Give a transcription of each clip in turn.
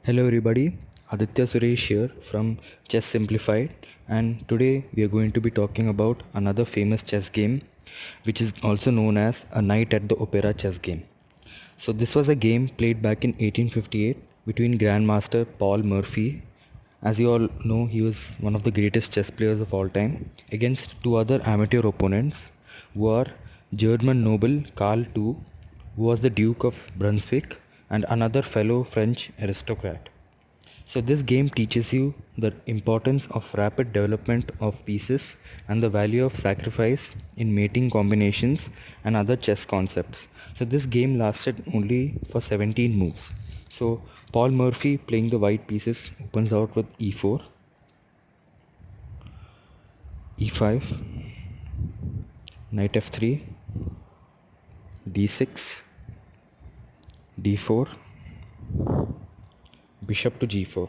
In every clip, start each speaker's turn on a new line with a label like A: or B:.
A: Hello everybody, Aditya Suresh here from Chess Simplified, and today we are going to be talking about another famous chess game which is also known as a Night at the Opera chess game. So this was a game played back in 1858 between Grandmaster Paul Murphy. As you all know, he was one of the greatest chess players of all time, against two other amateur opponents who are German noble Karl II, who was the Duke of Brunswick, and another fellow French aristocrat. So this game teaches you the importance of rapid development of pieces and the value of sacrifice in mating combinations and other chess concepts. So this game lasted only for 17 moves. So Paul Murphy, playing the white pieces, opens out with e4, e5, knight f3, d6, d4, bishop to g4.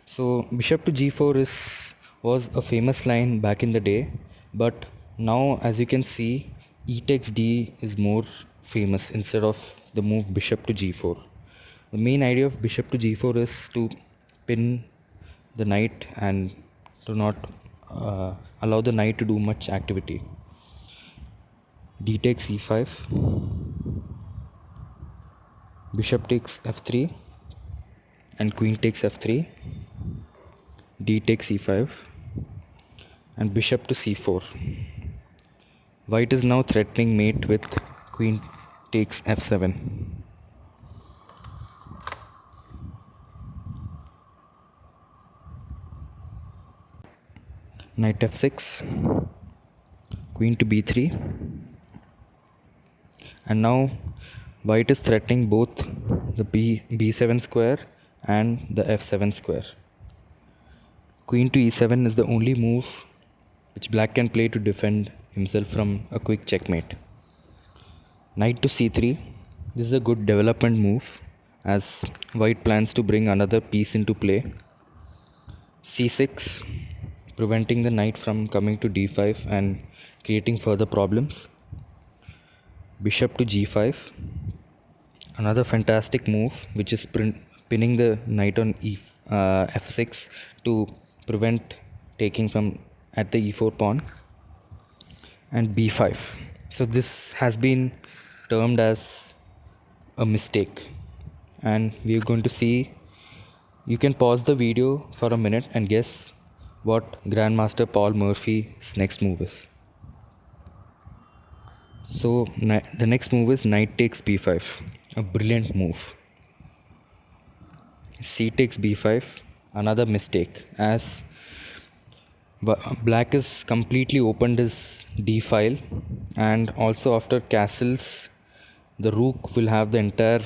A: So bishop to g4 was a famous line back in the day, but now as you can see, e takes d is more famous instead of the move bishop to g4. The main idea of bishop to g4 is to pin the knight and to not allow the knight to do much activity. D takes e5, bishop takes f3, and queen takes f3, d takes e5, and bishop to c4. White is now threatening mate with queen takes f7. Knight f6, queen to b3, and now white is threatening both the b7 square and the f7 square. Queen to e7 is the only move which black can play to defend himself from a quick checkmate. Knight to c3, this is a good development move as white plans to bring another piece into play. c6, preventing the knight from coming to d5 and creating further problems. Bishop to g5, another fantastic move which is pinning the knight on f6 to prevent taking from at the e4 pawn. And b5. So this has been termed as a mistake, and we are going to see. You can pause the video for a minute and guess what Grandmaster Paul Murphy's next move is. So the next move is knight takes b5, a brilliant move. C takes b5, another mistake, as black has completely opened his d file, and also after castles the rook will have the entire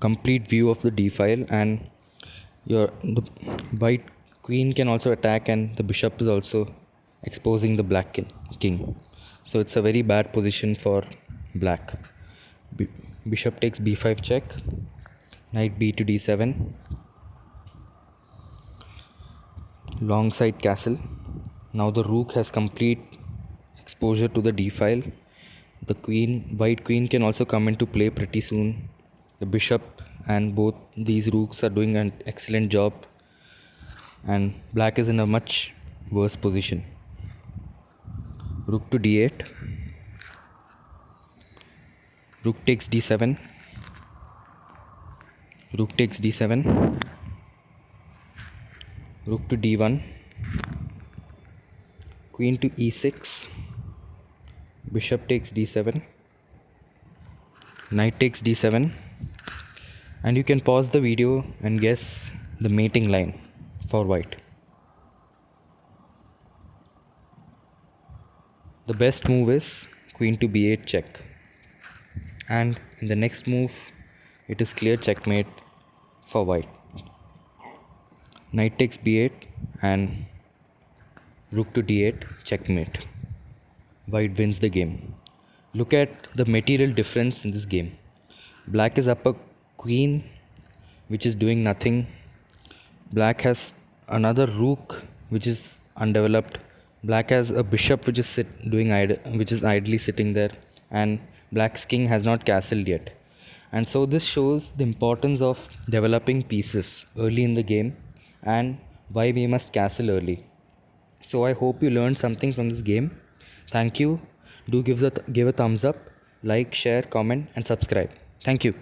A: complete view of the d file, and the white queen can also attack, and the bishop is also exposing the black king. So it's a very bad position for black. Bishop takes b5 check, knight b to d7, long side castle. Now the rook has complete exposure to the d file. The white queen can also come into play pretty soon. The bishop and both these rooks are doing an excellent job, and black is in a much worse position. Rook to d8, rook takes d7, rook takes d7, rook to d1, queen to e6, bishop takes d7, knight takes d7, and you can pause the video and guess the mating line for white. The best move is queen to b8 check, and in the next move it is clear checkmate for white. Knight takes b8 and rook to d8 checkmate. White wins the game. Look at the material difference in this game. Black is up a queen which is doing nothing. Black has another rook which is undeveloped. Black has a bishop which is idly sitting there, and black's king has not castled yet. And so this shows the importance of developing pieces early in the game and why we must castle early. So I hope you learned something from this game. Thank you. Do give a thumbs up, like, share, comment and subscribe. Thank you.